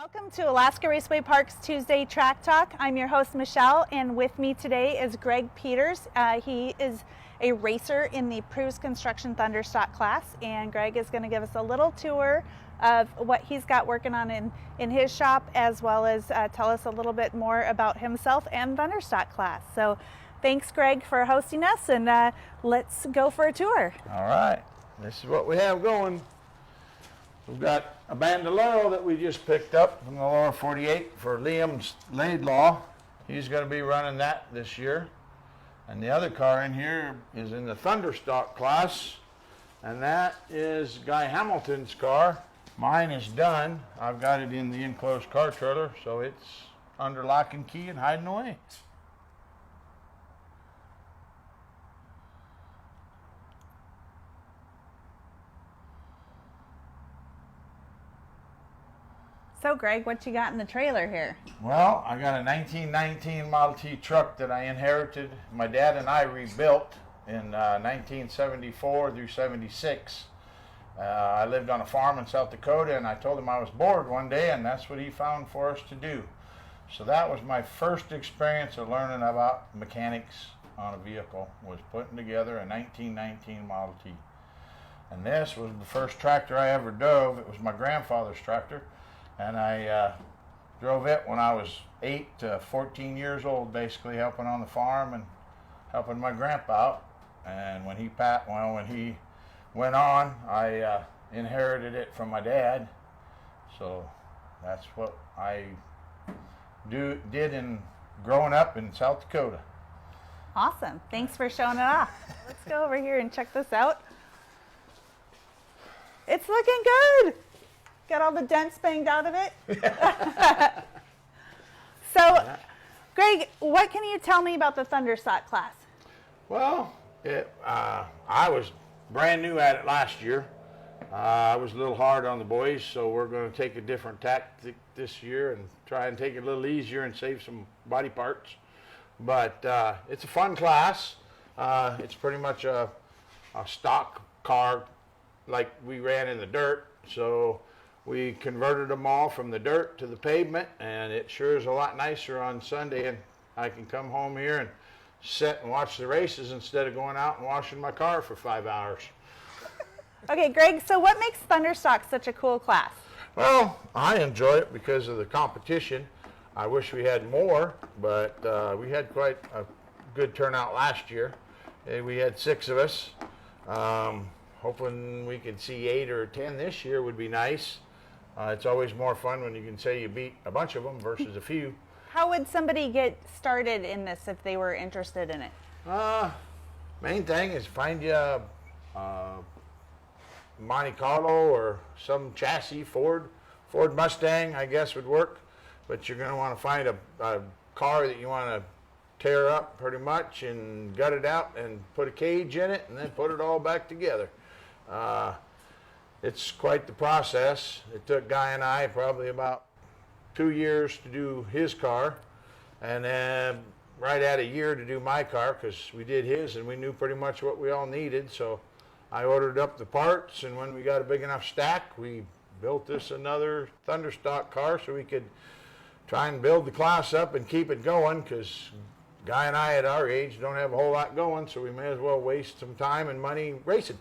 Welcome to Alaska Raceway Park's Tuesday Track Talk. I'm your host, Michelle, and with me today is Gregg Peters. He is a racer in the Pruhs Construction Thunder Stock class, and Gregg is going to give us a little tour of what he's got working on in his shop, as well as tell us a little bit more about himself and Thunderstock class. So thanks, Gregg, for hosting us, and let's go for a tour. All right, this is what we have going. We've got a Bandolero that we just picked up from the lower 48 for Liam's Laidlaw. He's going to be running that this year. And the other car in here is in the Thunderstock class, and that is Guy Hamilton's car. Mine is done. I've got it in the enclosed car trailer, so it's under lock and key and hiding away. So, Gregg, what you got in the trailer here? Well, I got a 1919 Model T truck that I inherited. My dad and I rebuilt in 1974 through 76. I lived on a farm in South Dakota, and I told him I was bored one day, and that's what he found for us to do. So that was my first experience of learning about mechanics on a vehicle, was putting together a 1919 Model T. And this was the first tractor I ever drove. It was my grandfather's tractor. And I drove it when I was 8 to 14 years old, basically helping on the farm and helping my grandpa out. And when he went on, I inherited it from my dad. So that's what I did in growing up in South Dakota. Awesome. Thanks for showing it off. Let's go over here and check this out. It's looking good. Got all the dents banged out of it. So, Gregg, what can you tell me about the Thunderstock class? Well, I was brand new at it last year. I was a little hard on the boys, so we're going to take a different tactic this year and try and take it a little easier and save some body parts. But it's a fun class. It's pretty much a stock car like we ran in the dirt. So we converted them all from the dirt to the pavement, and it sure is a lot nicer on Sunday, and I can come home here and sit and watch the races instead of going out and washing my car for 5 hours. Okay, Gregg, so what makes Thunderstock such a cool class? Well, I enjoy it because of the competition. I wish we had more, but we had quite a good turnout last year. We had 6 of us. Hoping we could see 8 or 10 this year would be nice. It's always more fun when you can say you beat a bunch of them versus a few. How would somebody get started in this if they were interested in it? Main thing is find you a Monte Carlo or some chassis. Ford Mustang, I guess, would work. But you're going to want to find a car that you want to tear up pretty much and gut it out and put a cage in it and then put it all back together. It's quite the process. It took Guy and I probably about 2 years to do his car, and then right at a year to do my car, because we did his and we knew pretty much what we all needed. So I ordered up the parts, and when we got a big enough stack, we built this another Thunderstock car so we could try and build the class up and keep it going, because Guy and I at our age don't have a whole lot going, so we may as well waste some time and money racing.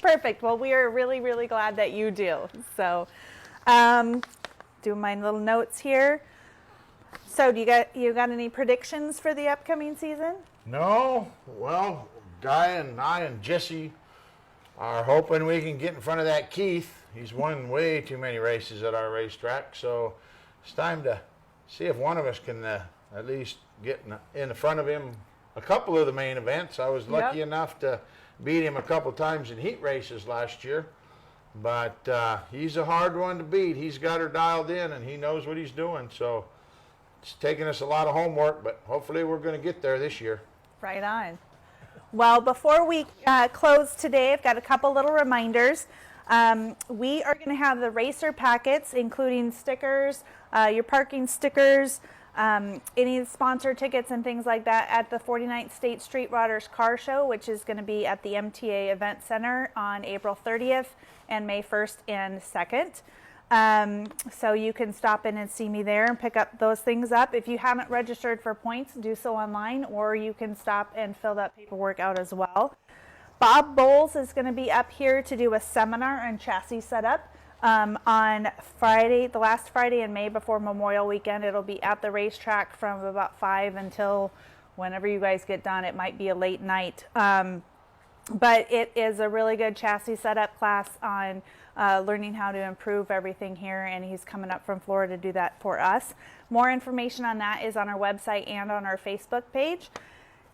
Perfect. Well, we are really, really glad that you do. So, do my little notes here. So, you got any predictions for the upcoming season? No. Well, Guy and I and Jesse are hoping we can get in front of that Keith. He's won way too many races at our racetrack, so it's time to see if one of us can at least get in the front of him a couple of the main events. I was lucky enough to beat him a couple times in heat races last year, but he's a hard one to beat. He's got her dialed in, and he knows what he's doing, so it's taking us a lot of homework, but hopefully we're going to get there this year. Right on. Well, before we close today, I've got a couple little reminders. We are going to have the racer packets, including stickers, your parking stickers, any sponsor tickets and things like that at the 49th State Street Rodders Car Show, which is going to be at the MTA Event Center on April 30th and May 1st and 2nd. So you can stop in and see me there and pick up those things up. If you haven't registered for points, do so online, or you can stop and fill that paperwork out as well. Bob Bowles is going to be up here to do a seminar on chassis setup on Friday, the last Friday in May before Memorial Weekend. It'll be at the racetrack from about 5 until whenever you guys get done. It might be a late night. But it is a really good chassis setup class on learning how to improve everything here, and he's coming up from Florida to do that for us. More information on that is on our website and on our Facebook page.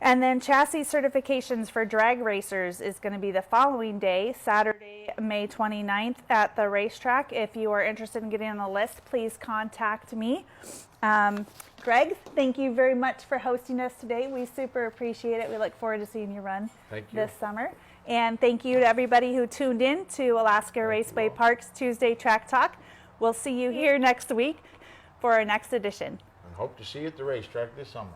And then chassis certifications for drag racers is going to be the following day, Saturday, May 29th at the racetrack. If you are interested in getting on the list, please contact me. Gregg, thank you very much for hosting us today. We super appreciate it. We look forward to seeing you run this summer. And thank you to everybody who tuned in to Alaska Raceway Parks Tuesday Track Talk. We'll see you here next week for our next edition. And hope to see you at the racetrack this summer.